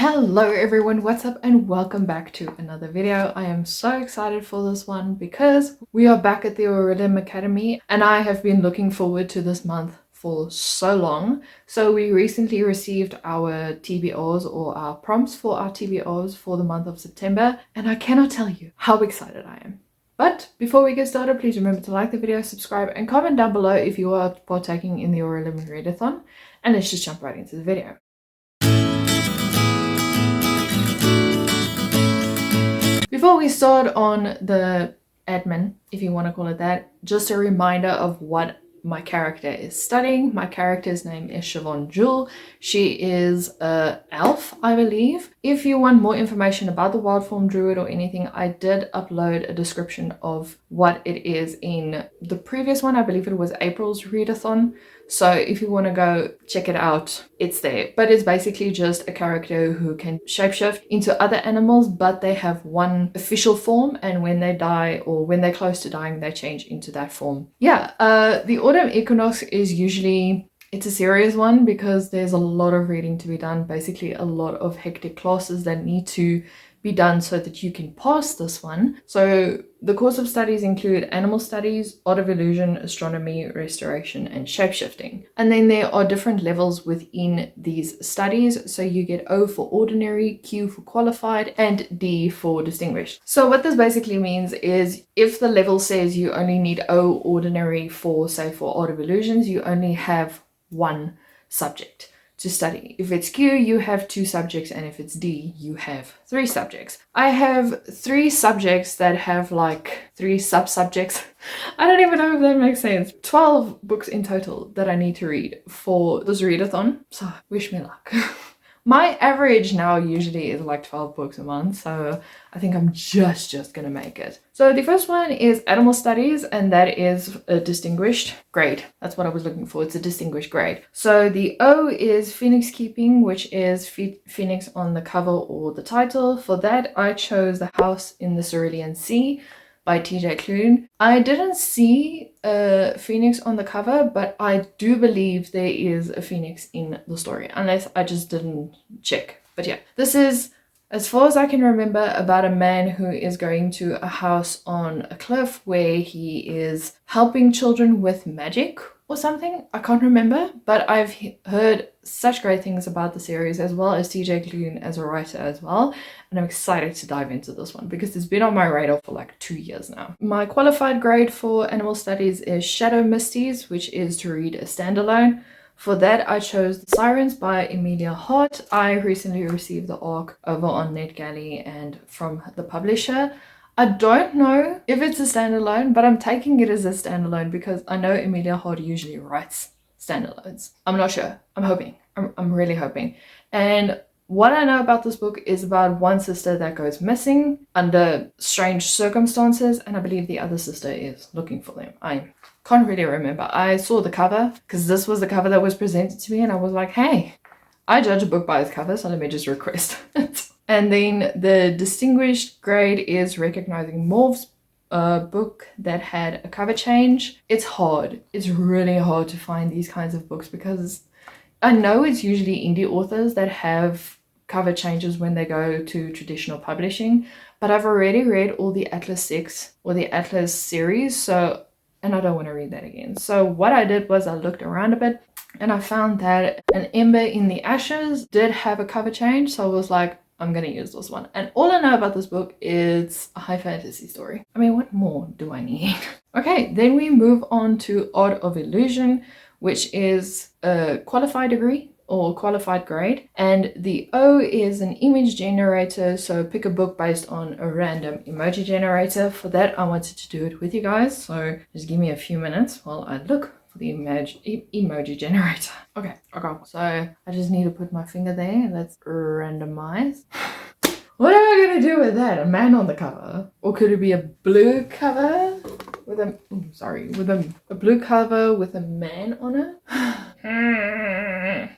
Hello everyone, what's up and welcome back to another video. I am so excited for this one because we are back at the Orilium Academy and I have been looking forward to this month for so long. So we recently received our TBRs or our prompts for our TBRs for the month of September and I cannot tell you how excited I am. But before we get started, please remember to like the video, subscribe and comment down below if you are partaking in the Autumn readathon, and let's just jump right into the video. Before we start on the admin, if you want to call it that, just a reminder of what my character is studying. My character's name is Siobhan Jewel. She is a elf, I believe. If you want more information about the wild form druid or anything, I did upload a description of what it is in the previous one. I believe it was April's readathon. So if you want to go check it out, it's there. But it's basically just a character who can shapeshift into other animals, but they have one official form, and when they die or when they're close to dying, they change into that form. Yeah, the Autumn Equinox is usually, it's a serious one because there's a lot of reading to be done, basically a lot of hectic classes that need to be done so that you can pass this one. So the course of studies include animal studies, art of illusion, astronomy, restoration, and shapeshifting. And then there are different levels within these studies. So you get O for ordinary, Q for qualified, and D for distinguished. So what this basically means is if the level says you only need O ordinary for, say, for art of illusions, you only have one subject to study. If it's Q, you have 2 subjects, and if it's D, you have 3 subjects. I have 3 subjects that have like 3 sub-subjects. I don't even know if that makes sense. 12 books in total that I need to read for this readathon, so wish me luck. My average now usually is like 12 books a month, so I think I'm just gonna make it. So the first one is animal studies, and that is a distinguished grade. That's what I was looking for. It's a distinguished grade. So the O is phoenix keeping, which is phoenix on the cover or the title. For that, I chose The House in the Cerulean Sea by TJ Klune. I didn't see a phoenix on the cover, but I do believe there is a phoenix in the story, unless I just didn't check. But yeah, this is, as far as I can remember, about a man who is going to a house on a cliff where he is helping children with magic or something. I can't remember, but I've heard such great things about the series, as well as TJ Klune as a writer as well, and I'm excited to dive into this one because it's been on my radar for like 2 years now. My qualified grade for animal studies is Shadow Misties, which is to read a standalone. For that, I chose The Sirens by Emilia Hart. I recently received the ARC over on NetGalley and from the publisher. I don't know if it's a standalone, but I'm taking it as a standalone because I know Emilia Hart usually writes standalones. I'm not sure. I'm hoping. I'm really hoping. And what I know about this book is about one sister that goes missing under strange circumstances, and I believe the other sister is looking for them. I can't really remember. I saw the cover because this was the cover that was presented to me, and I was like, hey, I judge a book by its cover, so let me just request it. And then the distinguished grade is Recognizing Morph's book that had a cover change. It's hard. It's really hard to find these kinds of books because I know it's usually indie authors that have cover changes when they go to traditional publishing, but I've already read all the Atlas 6 or the Atlas series, and I don't want to read that again. So what I did was I looked around a bit and I found that An Ember in the Ashes did have a cover change, so I was like, I'm gonna use this one. And all I know about this book is a high fantasy story. I mean, what more do I need? Okay, then we move on to Art of Illusion, which is a qualified degree or qualified grade. And the O is an image generator, so pick a book based on a random emoji generator. For that, I wanted to do it with you guys, so just give me a few minutes while I look for the emoji generator. Okay, so I just need to put my finger there. Let's randomize. What am I gonna do with that? A man on the cover? Or could it be a blue cover with a, a blue cover with a man on it?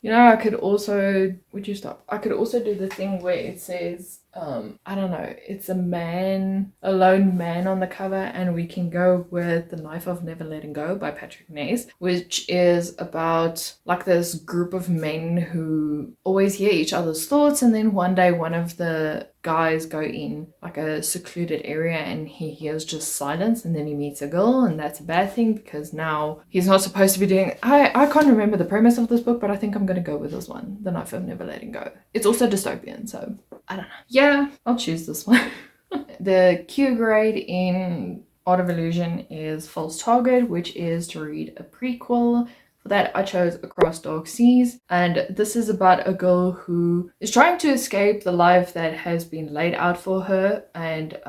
You know, I could also, would you stop? I could also do the thing where it says, I don't know, it's a lone man on the cover, and we can go with The Knife of Never Letting Go by Patrick Ness, which is about like this group of men who always hear each other's thoughts, and then one day one of the guys go in like a secluded area and he hears just silence, and then he meets a girl, and that's a bad thing because now he's not supposed to be doing. I can't remember the premise of this book, but I think I'm gonna go with this one, The Knife of Never Letting Go. It's also dystopian, so I don't know. Yeah, I'll choose this one. The Q grade in Art of Illusion is False Target, which is to read a prequel. For that, I chose Across Dark Seas, and this is about a girl who is trying to escape the life that has been laid out for her, and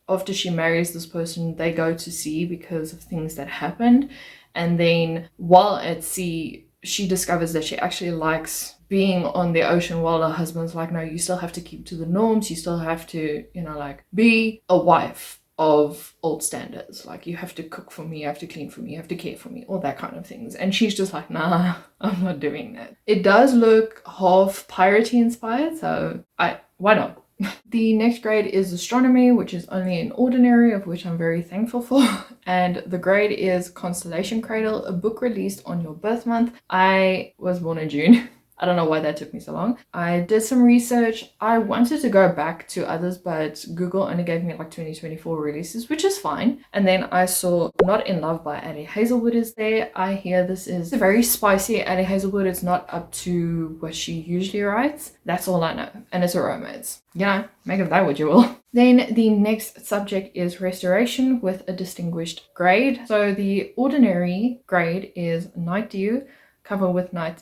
after she marries this person, they go to sea because of things that happened, and then while at sea, she discovers that she actually likes being on the ocean, while her husband's like, no, you still have to keep to the norms, you still have to, you know, like, be a wife of old standards. Like, you have to cook for me, you have to clean for me, you have to care for me, all that kind of things. And she's just like, nah, I'm not doing that. It does look half piratey inspired, so why not? The next grade is Astronomy, which is only an ordinary, of which I'm very thankful for. And the grade is Constellation Cradle, a book released on your birth month. I was born in June. I don't know why that took me so long. I did some research. I wanted to go back to others, but Google only gave me like 2024 releases, which is fine. And then I saw Not in Love by Ali Hazelwood is there. I hear this is a very spicy Ali Hazelwood. It's not up to what she usually writes. That's all I know. And it's a romance. You know, make of that what you will. Then the next subject is Restoration with a distinguished grade. So the ordinary grade is Night Dew, cover with night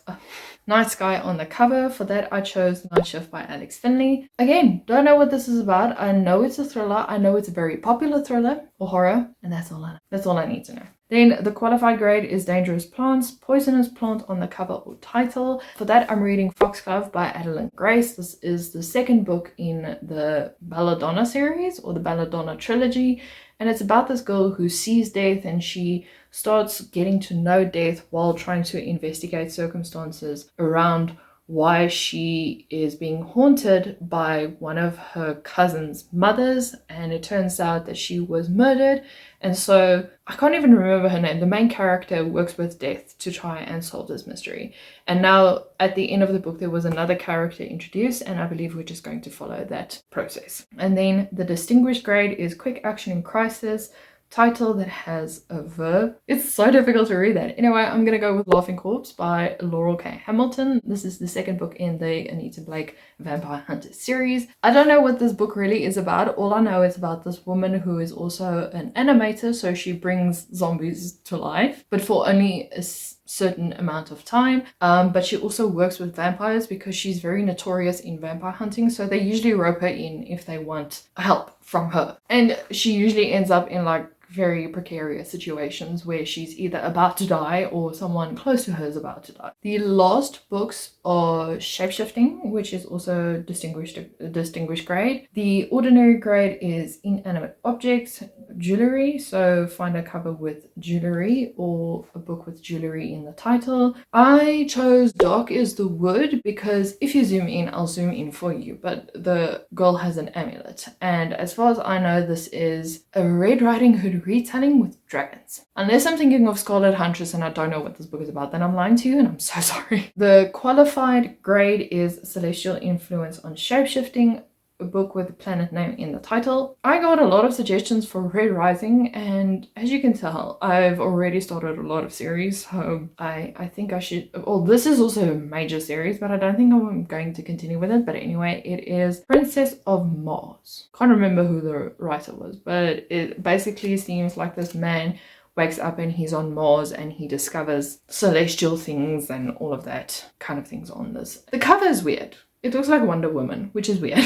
sky on the cover. For that, I chose Night Shift by Alex Finley. Again, don't know what this is about. I know it's a thriller. I know it's a very popular thriller or horror, and that's all I need to know. Then the qualified grade is Dangerous Plants, Poisonous Plant on the cover or title. For that, I'm reading Foxglove by Adeline Grace. This is the second book in the Belladonna series, or the Belladonna trilogy, and it's about this girl who sees death, and she starts getting to know death while trying to investigate circumstances around why she is being haunted by one of her cousin's mothers, and it turns out that she was murdered. And so I can't even remember her name. The main character works with death to try and solve this mystery. And now at the end of the book, there was another character introduced, and I believe we're just going to follow that process. And then the distinguished grade is Quick Action in Crisis, title that has a verb. It's so difficult to read that. Anyway, I'm gonna go with Laughing Corpse by Laurel K. Hamilton. This is the second book in the Anita Blake Vampire Hunter series. I don't know what this book really is about. All I know is about this woman who is also an animator, so she brings zombies to life, but for only a certain amount of time. But she also works with vampires because she's very notorious in vampire hunting, so they usually rope her in if they want help from her. And she usually ends up in like very precarious situations where she's either about to die or someone close to her is about to die. The last books are Shapeshifting, which is also distinguished grade. The ordinary grade is Inanimate Objects, Jewelry, so find a cover with jewelry or a book with jewelry in the title. I chose Dark is the Wood because if you zoom in, I'll zoom in for you, but the girl has an amulet, and as far as I know, this is a Red Riding Hood retelling with dragons. Unless I'm thinking of Scarlet Huntress and I don't know what this book is about, then I'm lying to you and I'm so sorry. The qualified grade is Celestial Influence on Shapeshifting, a book with a planet name in the title. I got a lot of suggestions for Red Rising, and as you can tell, I've already started a lot of series, so I think I should. Well, this is also a major series, but I don't think I'm going to continue with it. But anyway, it is Princess of Mars. Can't remember who the writer was, but it basically seems like this man wakes up and he's on Mars and he discovers celestial things and all of that kind of things on this. The cover is weird. It looks like Wonder Woman, which is weird.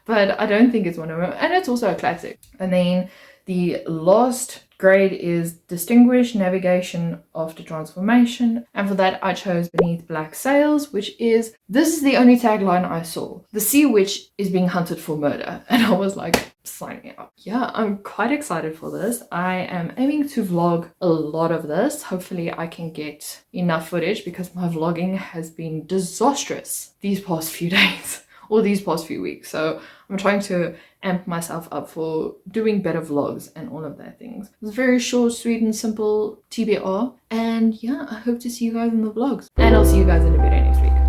But I don't think it's Wonder Woman, and it's also a classic. And then the last grade is Distinguished Navigation After Transformation, and for that I chose Beneath Black Sails, which is, this is the only tagline I saw. The sea witch is being hunted for murder, and I was like, sign me up. Yeah, I'm quite excited for this. I am aiming to vlog a lot of this. Hopefully I can get enough footage because my vlogging has been disastrous these past few days or these past few weeks. So I'm trying to amp myself up for doing better vlogs and all of that things. It's very short, sweet and simple TBR. And yeah, I hope to see you guys in the vlogs. And I'll see you guys in a video next week.